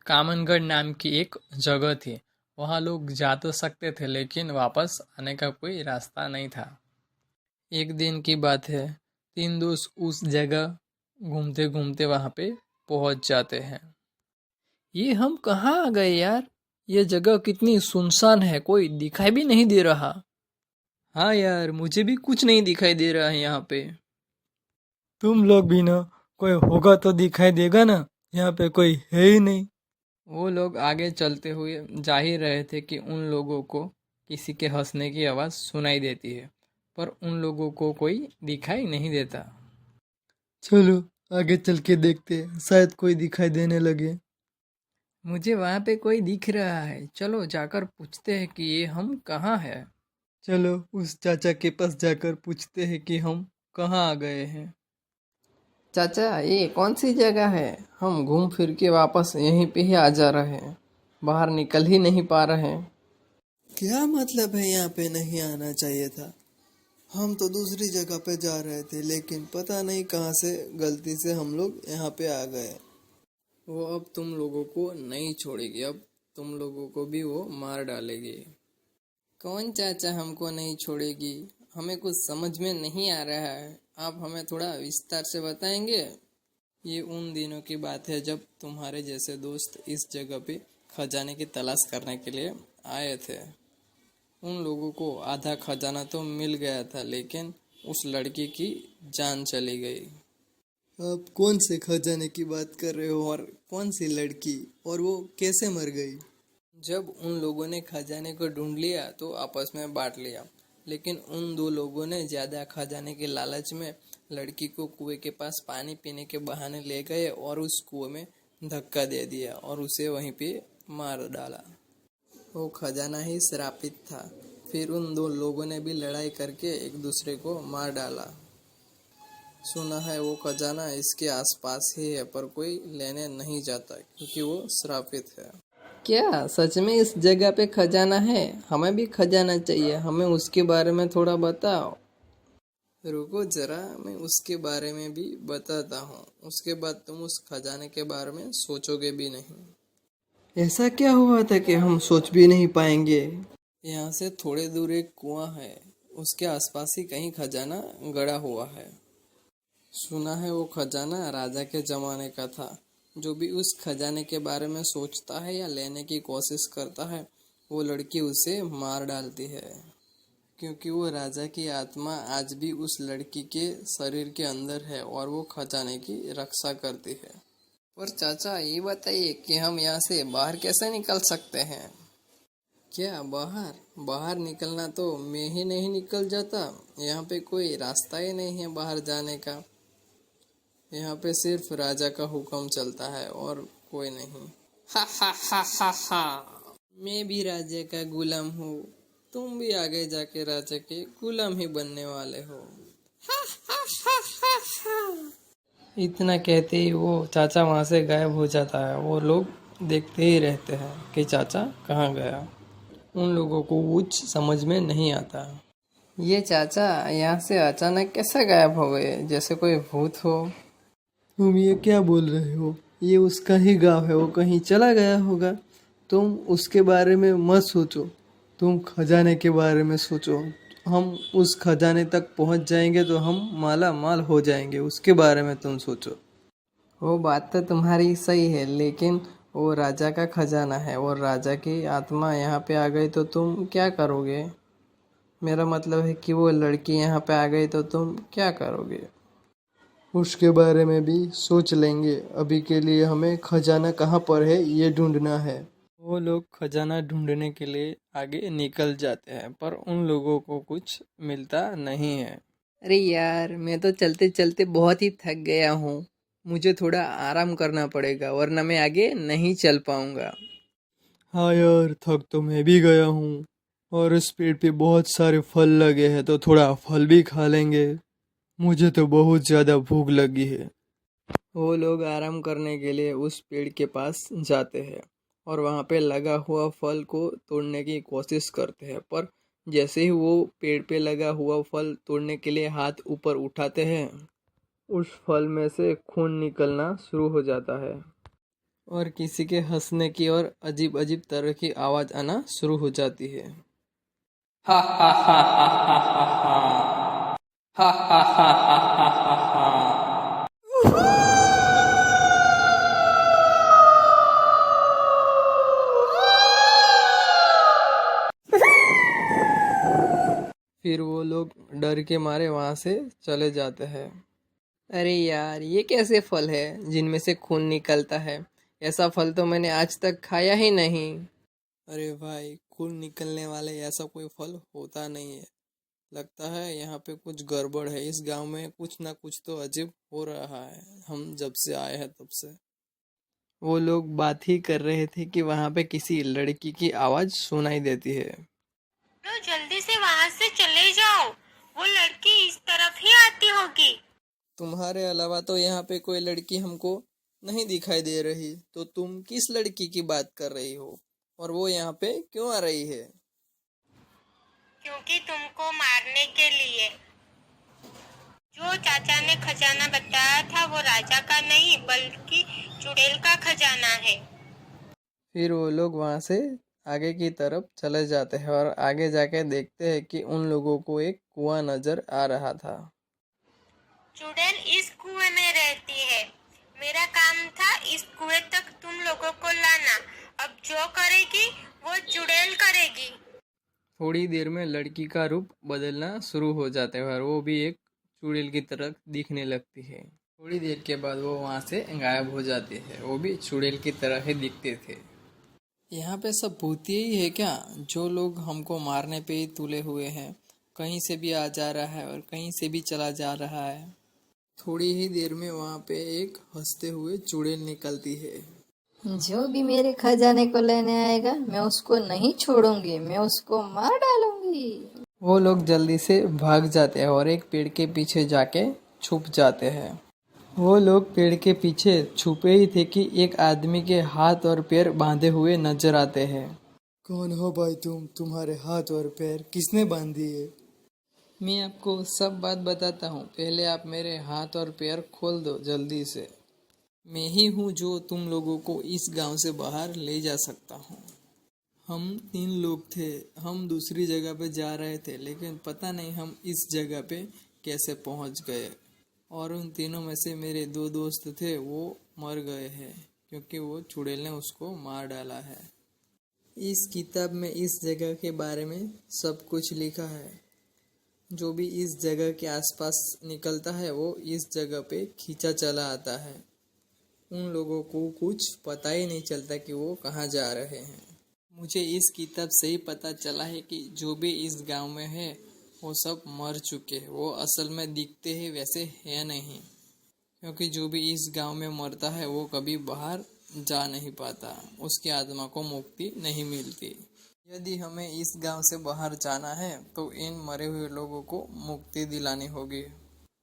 कामनगढ़ नाम की एक जगह थी। वहाँ लोग जा तो सकते थे लेकिन वापस आने का कोई रास्ता नहीं था। एक दिन की बात है, तीन दोस्त उस जगह घूमते घूमते वहाँ पे पहुँच जाते हैं। ये हम कहाँ आ गए यार? ये जगह कितनी सुनसान है, कोई दिखाई भी नहीं दे रहा। हाँ यार, मुझे भी कुछ नहीं दिखाई दे रहा है यहाँ पे। तुम लोग भी ना, कोई होगा तो दिखाई देगा ना। यहाँ पे कोई है ही नहीं। वो लोग आगे चलते हुए जा ही रहे थे कि उन लोगों को किसी के हंसने की आवाज़ सुनाई देती है, पर उन लोगों को कोई दिखाई नहीं देता। चलो आगे चल के देखते हैं, शायद कोई दिखाई देने लगे। मुझे वहाँ पे कोई दिख रहा है, चलो जाकर पूछते हैं कि ये हम कहाँ हैं। चलो उस चाचा के पास जाकर पूछते हैं कि हम कहाँ आ गए हैं। चाचा, ये कौन सी जगह है? हम घूम फिर के वापस यहीं पे ही आ जा रहे हैं, बाहर निकल ही नहीं पा रहे हैं। क्या मतलब है यहाँ पे नहीं आना चाहिए था? हम तो दूसरी जगह पे जा रहे थे, लेकिन पता नहीं कहाँ से गलती से हम लोग यहाँ पे आ गए। वो अब तुम लोगों को नहीं छोड़ेगी, अब तुम लोगों को भी वो मार डालेगी। कौन चाचा हमको नहीं छोड़ेगी? हमें कुछ समझ में नहीं आ रहा है, आप हमें थोड़ा विस्तार से बताएंगे? ये उन दिनों की बात है जब तुम्हारे जैसे दोस्त इस जगह पे खजाने की तलाश करने के लिए आए थे। उन लोगों को आधा खजाना तो मिल गया था, लेकिन उस लड़की की जान चली गई। आप कौन से खजाने की बात कर रहे हो और कौन सी लड़की, और वो कैसे मर गई? जब उन लोगों ने खजाने को ढूंढ लिया तो आपस में बांट लिया, लेकिन उन दो लोगों ने ज्यादा खजाने के लालच में लड़की को कुएं के पास पानी पीने के बहाने ले गए और उस कुएं में धक्का दे दिया और उसे वहीं पे मार डाला। वो खजाना ही श्रापित था। फिर उन दो लोगों ने भी लड़ाई करके एक दूसरे को मार डाला। सुना है वो खजाना इसके आसपास ही है, पर कोई लेने नहीं जाता क्योंकि वो श्रापित है। क्या सच में इस जगह पे खजाना है? हमें भी खजाना चाहिए, हमें उसके बारे में थोड़ा बताओ। रुको जरा, मैं उसके बारे में भी बताता हूँ, उसके बाद तुम उस खजाने के बारे में सोचोगे भी नहीं। ऐसा क्या हुआ था कि हम सोच भी नहीं पाएंगे? यहाँ से थोड़े दूर एक कुआं है, उसके आसपास ही कहीं खजाना गड़ा हुआ है। सुना है वो खजाना राजा के जमाने का था। जो भी उस खजाने के बारे में सोचता है या लेने की कोशिश करता है, वो लड़की उसे मार डालती है, क्योंकि वो राजा की आत्मा आज भी उस लड़की के शरीर के अंदर है और वो खजाने की रक्षा करती है। पर चाचा, ये बताइए कि हम यहाँ से बाहर कैसे निकल सकते हैं? क्या बाहर बाहर निकलना तो मैं ही नहीं निकल जाता। यहाँ पे कोई रास्ता ही नहीं है बाहर जाने का। यहाँ पे सिर्फ राजा का हुक्म चलता है और कोई नहीं। हा हा हा हा हा, मैं भी राजा का गुलाम हूँ, तुम भी आगे जाके राजा के गुलाम ही बनने वाले हो। इतना कहते ही वो चाचा वहाँ से गायब हो जाता है। वो लोग देखते ही रहते हैं कि चाचा कहाँ गया। उन लोगों को कुछ समझ में नहीं आता। ये चाचा यहाँ से अचानक कैसे गायब हो गए, जैसे कोई भूत हो। तुम ये क्या बोल रहे हो? ये उसका ही गांव है, वो कहीं चला गया होगा। तुम उसके बारे में मत सोचो, तुम खजाने के बारे में सोचो। हम उस खजाने तक पहुंच जाएंगे तो हम माला माल हो जाएंगे, उसके बारे में तुम सोचो। वो बात तो तुम्हारी सही है, लेकिन वो राजा का खजाना है और राजा की आत्मा यहाँ पे आ गई तो तुम क्या करोगे? मेरा मतलब है कि वो लड़की यहाँ पे आ गई तो तुम क्या करोगे? उसके बारे में भी सोच लेंगे। अभी के लिए हमें खजाना कहाँ पर है ये ढूंढना है। वो लोग खजाना ढूंढने के लिए आगे निकल जाते हैं, पर उन लोगों को कुछ मिलता नहीं है। अरे यार, मैं तो चलते चलते बहुत ही थक गया हूँ, मुझे थोड़ा आराम करना पड़ेगा वरना मैं आगे नहीं चल पाऊंगा। हाँ यार, थक तो मैं भी गया हूँ। और इस पेड़ पे बहुत सारे फल लगे हैं, तो थोड़ा फल भी खा लेंगे। मुझे तो बहुत ज़्यादा भूख लगी है। वो लोग आराम करने के लिए उस पेड़ के पास जाते हैं और वहाँ पे लगा हुआ फल को तोड़ने की कोशिश करते हैं, पर जैसे ही वो पेड़ पे लगा हुआ फल तोड़ने के लिए हाथ ऊपर उठाते हैं, उस फल में से खून निकलना शुरू हो जाता है। और किसी के हंसने की और अजीब अजीब तरह की आवाज आना शुरू हो जाती है। हा हा हा हा हा हा हा हा हा हा हा हा हा हा। फिर वो लोग डर के मारे वहां से चले जाते हैं। अरे यार, ये कैसे फल है जिनमें से खून निकलता है? ऐसा फल तो मैंने आज तक खाया ही नहीं। अरे भाई, खून निकलने वाले ऐसा कोई फल होता नहीं है। लगता है यहाँ पे कुछ गड़बड़ है। इस गांव में कुछ ना कुछ तो अजीब हो रहा है, हम जब से आए हैं तब से। वो लोग बात ही कर रहे थे कि वहां पे किसी लड़की की आवाज सुनाई देती है। तो जल्दी से वहां से चले जाओ, वो लड़की इस तरफ ही आती होगी। तुम्हारे अलावा तो यहाँ पे कोई लड़की हमको नहीं दिखाई दे रही, तो तुम किस लड़की की बात कर रही हो और वो यहाँ पे क्यों आ रही है? क्योंकि तुमको मारने के लिए। जो चाचा ने खजाना बताया था वो राजा का नहीं बल्कि चुड़ैल का खजाना है। फिर वो लोग वहां से आगे की तरफ चले जाते हैं और आगे जाके देखते हैं कि उन लोगों को एक कुआं नजर आ रहा था। चुड़ैल इस कुएं में रहती है। मेरा काम था इस कुएं तक तुम लोगों को लाना। अब जो करेगी वो चुड़ैल करेगी। थोड़ी देर में लड़की का रूप बदलना शुरू हो जाता है और वो भी एक चुड़ैल की तरह दिखने लगती है। थोड़ी देर के बाद वो वहां से गायब हो जाती है। वो भी चुड़ैल की तरह ही दिखते थे। यहाँ पे सब भूतिया ही है क्या? जो लोग हमको मारने पे ही तुले हुए हैं, कहीं से भी आ जा रहा है और कहीं से भी चला जा रहा है। थोड़ी ही देर में वहां पे एक हंसते हुए चुड़ैल निकलती है। जो भी मेरे खजाने को लेने आएगा मैं उसको नहीं छोड़ूंगी, मैं उसको मार डालूंगी। वो लोग जल्दी से भाग जाते हैं और एक पेड़ के पीछे जाके छुप जाते हैं। वो लोग पेड़ के पीछे छुपे ही थे कि एक आदमी के हाथ और पैर बांधे हुए नजर आते हैं। कौन हो भाई तुम? तुम्हारे हाथ और पैर किसने बांध दिए? मैं आपको सब बात बताता हूँ, पहले आप मेरे हाथ और पैर खोल दो जल्दी से। मैं ही हूँ जो तुम लोगों को इस गांव से बाहर ले जा सकता हूँ। हम 3 लोग थे। हम दूसरी जगह पे जा रहे थे, लेकिन पता नहीं हम इस जगह पे कैसे पहुंच गए। और उन तीनों में से मेरे 2 दोस्त थे, वो मर गए हैं क्योंकि वो चुड़ैल ने उसको मार डाला है। इस किताब में इस जगह के बारे में सब कुछ लिखा है। जो भी इस जगह के आसपास निकलता है वो इस जगह पे खींचा चला आता है। उन लोगों को कुछ पता ही नहीं चलता कि वो कहाँ जा रहे हैं। मुझे इस किताब से ही पता चला है कि जो भी इस गांव में है वो सब मर चुके हैं। वो असल में दिखते हैं वैसे है नहीं, क्योंकि जो भी इस गांव में मरता है वो कभी बाहर जा नहीं पाता, उसकी आत्मा को मुक्ति नहीं मिलती। यदि हमें इस गांव से बाहर जाना है तो इन मरे हुए लोगों को मुक्ति दिलानी होगी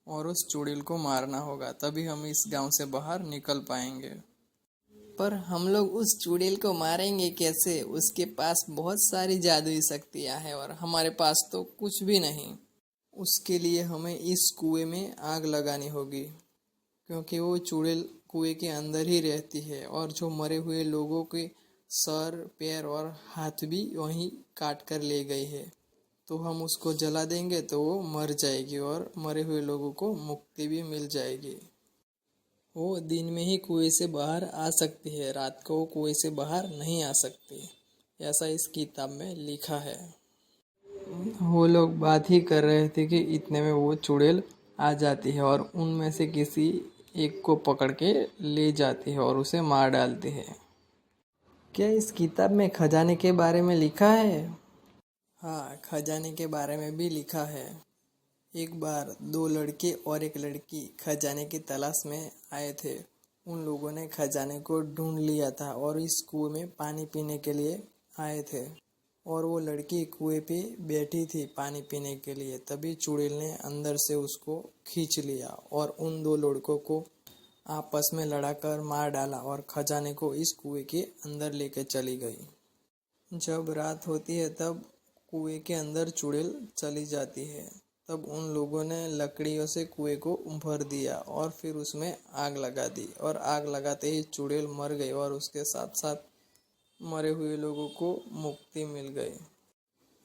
और उस चुड़ैल को मारना होगा, तभी हम इस गांव से बाहर निकल पाएंगे। पर हम लोग उस चुड़ैल को मारेंगे कैसे? उसके पास बहुत सारी जादुई शक्तियां हैं और हमारे पास तो कुछ भी नहीं। उसके लिए हमें इस कुएं में आग लगानी होगी, क्योंकि वो चुड़ैल कुएं के अंदर ही रहती है और जो मरे हुए लोगों के सर, पैर और हाथ भी वहीं काट कर ले गई है। तो हम उसको जला देंगे तो वो मर जाएगी और मरे हुए लोगों को मुक्ति भी मिल जाएगी। वो दिन में ही कुएं से बाहर आ सकती है, रात को वो कुएं से बाहर नहीं आ सकती, ऐसा इस किताब में लिखा है। वो लोग बात ही कर रहे थे कि इतने में वो चुड़ैल आ जाती है और उनमें से किसी एक को पकड़ के ले जाती है और उसे मार डालती है। क्या इस किताब में खजाने के बारे में लिखा है? हाँ, खजाने के बारे में भी लिखा है। एक बार 2 लड़के और एक लड़की खजाने की तलाश में आए थे। उन लोगों ने खजाने को ढूंढ लिया था और इस कुएं में पानी पीने के लिए आए थे। और वो लड़की कुएं पे बैठी थी पानी पीने के लिए, तभी चुड़ैल ने अंदर से उसको खींच लिया और उन 2 लड़कों को आपस में लड़ाकर मार डाला और खजाने को इस कुएं के अंदर लेकर चली गई। जब रात होती है तब कुएं के अंदर चुड़ैल चली जाती है। तब उन लोगों ने लकड़ियों से कुएं को भर दिया और फिर उसमें आग लगा दी और आग लगाते ही चुड़ैल मर गई और उसके साथ साथ मरे हुए लोगों को मुक्ति मिल गई।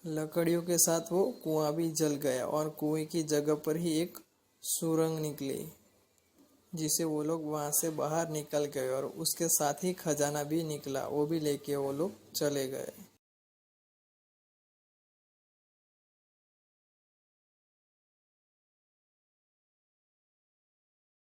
लकड़ियों के साथ वो कुआं भी जल गया और कुएं की जगह पर ही एक सुरंग निकली जिसे वो लोग वहां से बाहर निकल गए और उसके साथ ही खजाना भी निकला, वो भी लेके वो लोग चले गए।